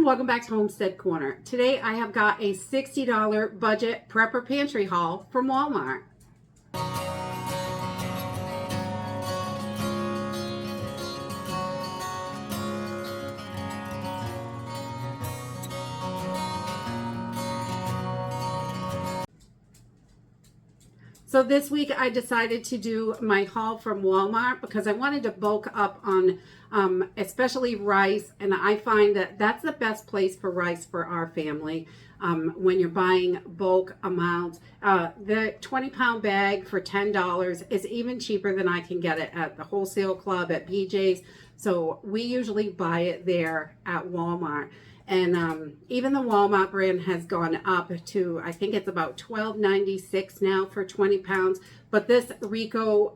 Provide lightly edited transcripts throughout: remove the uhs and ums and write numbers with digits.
everyone, welcome back to Homestead Corner. Today I have got a $60 budget prepper pantry haul from Walmart. So this week I decided to do my haul from Walmart because I wanted to bulk up on especially rice, and I find that that's the best place for rice for our family when you're buying bulk amounts. The 20-pound bag for $10 is even cheaper than I can get it at the wholesale club at BJ's. So we usually buy it there at Walmart. And even the Walmart brand has gone up to, I think it's about $12.96 now for 20 pounds. But this Rico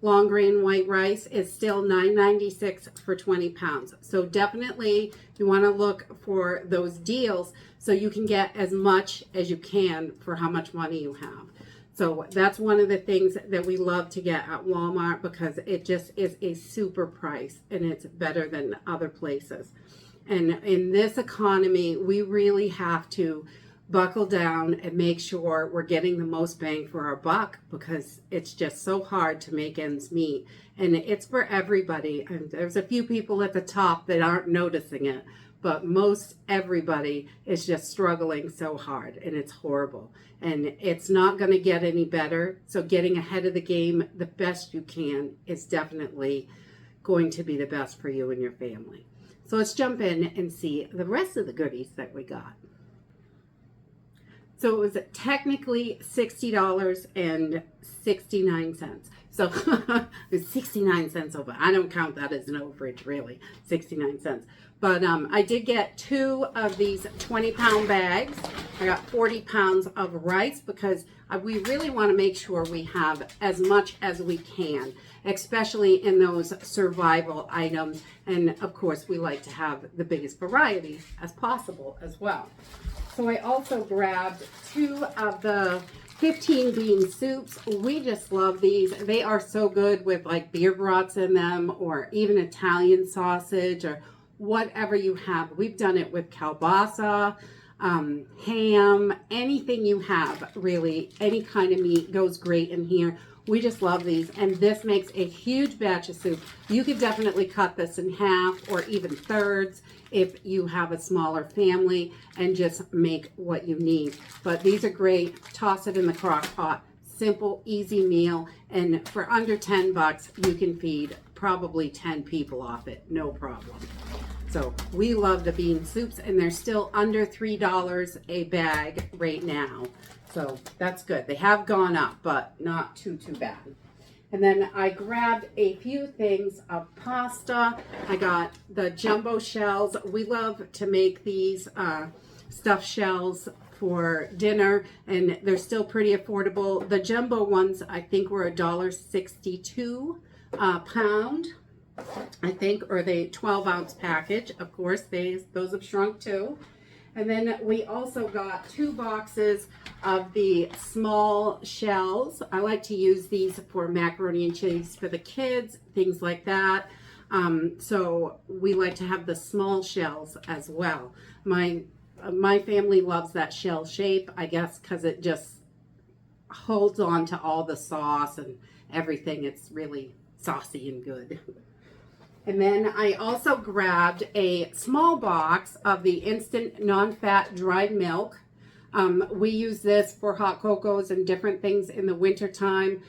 long grain white rice is still $9.96 for 20 pounds. So definitely you want to look for those deals so you can get as much as you can for how much money you have. So that's one of the things that we love to get at Walmart because it just is a super price and it's better than other places. And in this economy, we really have to buckle down and make sure we're getting the most bang for our buck because it's just so hard to make ends meet. And it's for everybody. And there's a few people at the top that aren't noticing it, but most everybody is just struggling so hard, and it's horrible. And it's not going to get any better. So getting ahead of the game the best you can is definitely going to be the best for you and your family. So let's jump in and see the rest of the goodies that we got. So it was technically $60.69. So it was 69 cents over. I don't count that as an overage, really, 69 cents. But I did get 2 of these 20-pound bags. I got 40 pounds of rice because we really want to make sure we have as much as we can, especially in those survival items. And of course, we like to have the biggest variety as possible as well. So I also grabbed 2 of the 15 bean soups. We just love these. They are so good with like beer brats in them or even Italian sausage or whatever you have. We've done it with kielbasa, ham, anything you have, really. Any kind of meat goes great in here. We just love these, and this makes a huge batch of soup. You could definitely cut this in half or even thirds if you have a smaller family and just make what you need. But these are great. Toss it in the crock pot. Simple, easy meal, and for under 10 bucks, you can feed probably 10 people off it, no problem. So we love the bean soups, and they're still under $3 a bag right now. So that's good. They have gone up, but not too bad. And then I grabbed a few things of pasta. I got the jumbo shells. We love to make these stuffed shells for dinner, and they're still pretty affordable. The jumbo ones, I think, were $1.62 a pound, I think, or the 12-ounce package. Of course, those have shrunk too. And then we also got 2 boxes of the small shells. I like to use these for macaroni and cheese for the kids, things like that. So we like to have the small shells as well. My family loves that shell shape, I guess, because it just holds on to all the sauce and everything. It's really saucy and good. And then I also grabbed a small box of the instant non-fat dried milk. We use this for hot cocos and different things in the winter time.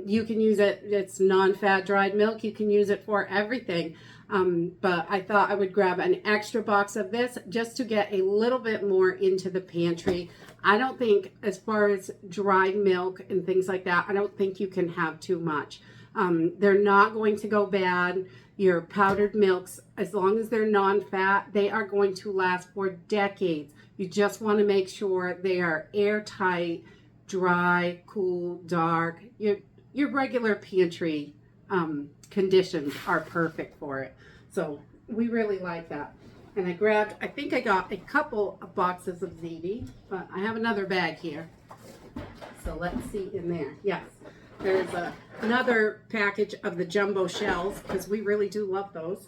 You can use it, it's non-fat dried milk. You can use it for everything. But I thought I would grab an extra box of this just to get a little bit more into the pantry. I don't think, as far as dried milk and things like that, I don't think you can have too much. They're not going to go bad. Your powdered milks, as long as they're non-fat, they are going to last for decades. You just want to make sure they are airtight, dry, cool, dark. Your regular pantry conditions are perfect for it. So we really like that. And I think I got a couple of boxes of ziti, but I have another bag here. So let's see in there. Yes. There's another package of the jumbo shells because we really do love those.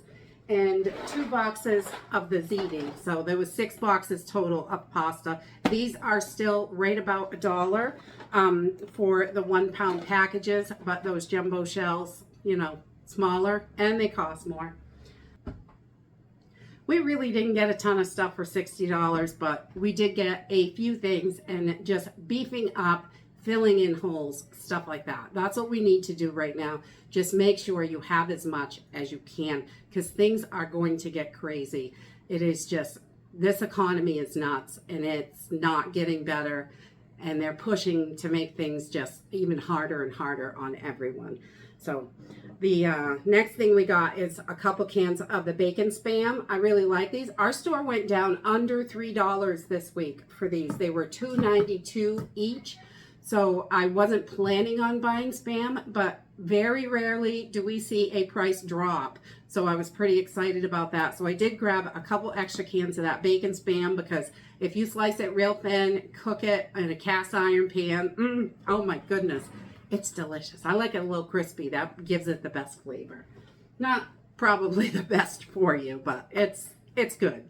and 2 boxes of the ziti. So there was 6 boxes total of pasta. These are still right about $1 for the 1 pound packages, but those jumbo shells, you know, smaller, and they cost more. We really didn't get a ton of stuff for $60, but we did get a few things, and just beefing up, filling in holes, stuff like that. That's what we need to do right now. Just make sure you have as much as you can, because things are going to get crazy. It is just, this economy is nuts, and it's not getting better, and they're pushing to make things just even harder and harder on everyone. So the next thing we got is a couple cans of the bacon Spam. I really like these. Our store went down under $3 this week for these. They were $2.92 each. So I wasn't planning on buying Spam, but very rarely do we see a price drop. So I was pretty excited about that. So I did grab a couple extra cans of that bacon Spam, because if you slice it real thin, cook it in a cast iron pan, oh my goodness, it's delicious. I like it a little crispy. That gives it the best flavor. Not probably the best for you, but it's good.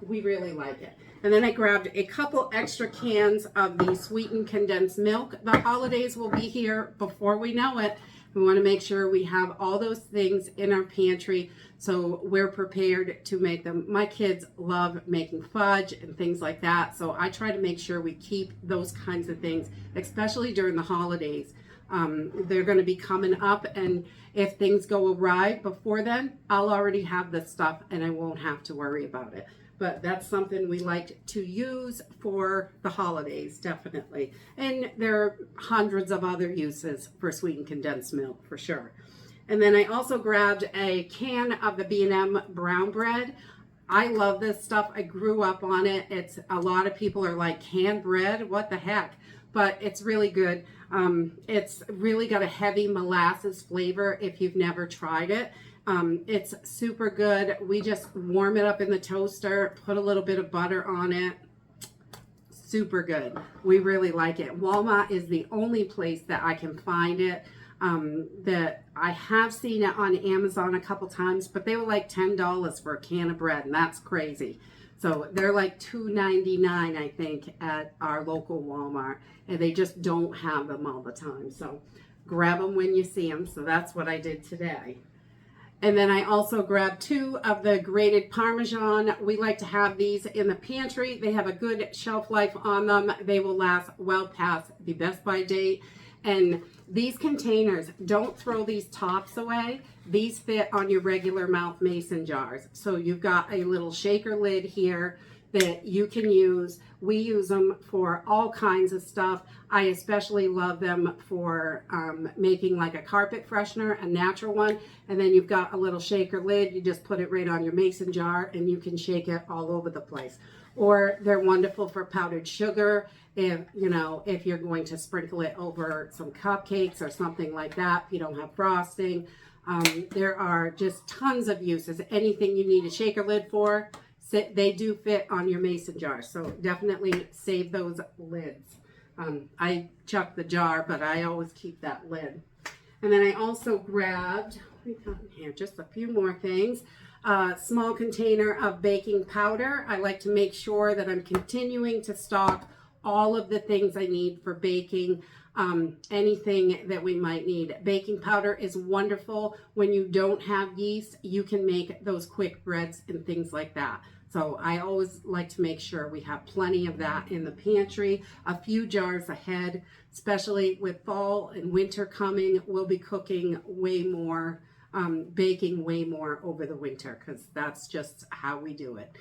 We really like it. And then I grabbed a couple extra cans of the sweetened condensed milk. The holidays will be here before we know it. We want to make sure we have all those things in our pantry so we're prepared to make them. My kids love making fudge and things like that, so I try to make sure we keep those kinds of things, especially during the holidays. They're going to be coming up, and if things go awry before then, I'll already have the stuff and I won't have to worry about it. But that's something we like to use for the holidays, definitely. And there are hundreds of other uses for sweetened condensed milk, for sure. And then I also grabbed a can of the B&M brown bread. I love this stuff. I grew up on it. It's, a lot of people are like, canned bread? What the heck? But it's really good. It's really got a heavy molasses flavor if you've never tried it. It's super good. We just warm it up in the toaster, put a little bit of butter on it. Super good. We really like it. Walmart is the only place that I can find it. That I have seen it on Amazon a couple times, but they were like $10 for a can of bread, and that's crazy. So they're like $2.99, I think, at our local Walmart, and they just don't have them all the time. So grab them when you see them. So that's what I did today. And then I also grabbed 2 of the grated Parmesan. We like to have these in the pantry. They have a good shelf life on them. They will last well past the best by date. And these containers, don't throw these tops away. These fit on your regular mouth mason jars. So you've got a little shaker lid here that you can use. We use them for all kinds of stuff. I especially love them for making like a carpet freshener, a natural one. And then you've got a little shaker lid. You just put it right on your mason jar and you can shake it all over the place. Or they're wonderful for powdered sugar. If, you know, if you're going to sprinkle it over some cupcakes or something like that, if you don't have frosting. There are just tons of uses. Anything you need a shaker lid for, they do fit on your mason jar. So definitely save those lids. I chuck the jar, but I always keep that lid. And then I also grabbed, what we got in here, just a few more things. Small container of baking powder. I like to make sure that I'm continuing to stock all of the things I need for baking, anything that we might need. Baking powder is wonderful. When you don't have yeast, you can make those quick breads and things like that. So I always like to make sure we have plenty of that in the pantry, a few jars ahead, especially with fall and winter coming. We'll be cooking way more, baking way more over the winter, because that's just how we do it.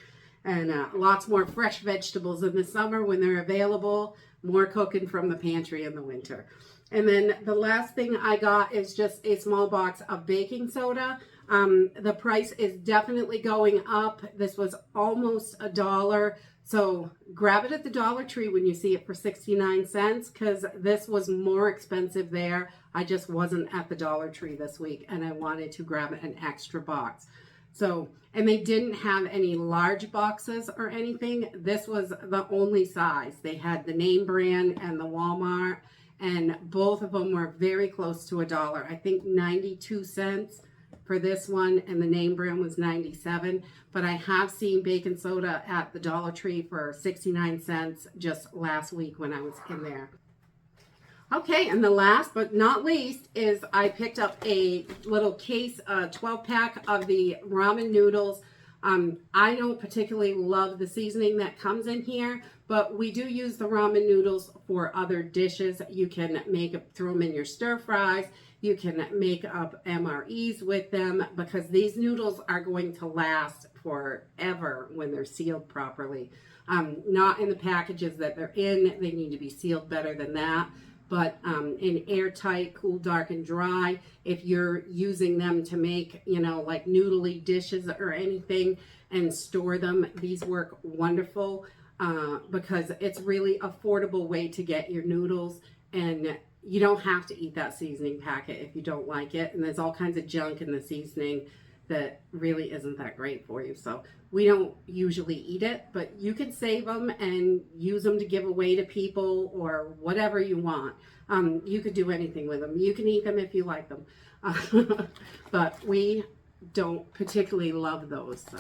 And lots more fresh vegetables in the summer when they're available, more cooking from the pantry in the winter. And then the last thing I got is just a small box of baking soda. The price is definitely going up. This was almost $1. So grab it at the Dollar Tree when you see it for 69 cents, because this was more expensive there. I just wasn't at the Dollar Tree this week, and I wanted to grab an extra box. So, and they didn't have any large boxes or anything. This was the only size. They had the name brand and the Walmart, and both of them were very close to $1. I think 92 cents. for this one, and the name brand was 97. But I have seen baking soda at the Dollar Tree for 69 cents just last week when I was in there. Okay, and the last but not least is I picked up a little case, 12-pack of the ramen noodles. I don't particularly love the seasoning that comes in here, but we do use the ramen noodles for other dishes. You can throw them in your stir fries. You can make up MREs with them, because these noodles are going to last forever when they're sealed properly. Not in the packages that they're in. They need to be sealed better than that. But in airtight, cool, dark, and dry, if you're using them to make, you know, like noodly dishes or anything and store them, these work wonderful because it's really affordable way to get your noodles, and you don't have to eat that seasoning packet if you don't like it. And there's all kinds of junk in the seasoning that really isn't that great for you. So we don't usually eat it, but you can save them and use them to give away to people or whatever you want. You could do anything with them. You can eat them if you like them. But we don't particularly love those. So.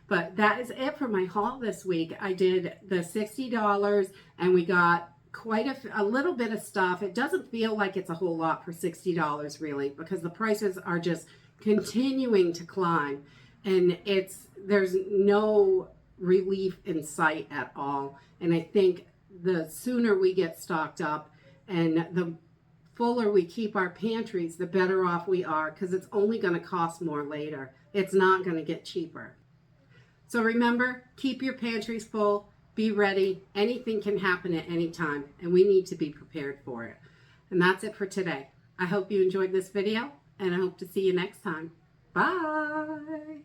But that is it for my haul this week. I did the $60 and we got quite a little bit of stuff. It doesn't feel like it's a whole lot for $60 really, because the prices are just continuing to climb, and there's no relief in sight at all. And I think the sooner we get stocked up and the fuller we keep our pantries, the better off we are, because it's only going to cost more later. It's not going to get cheaper. So remember, keep your pantries full, be ready. Anything can happen at any time, and we need to be prepared for it. And that's it for today. I hope you enjoyed this video, and I hope to see you next time. Bye.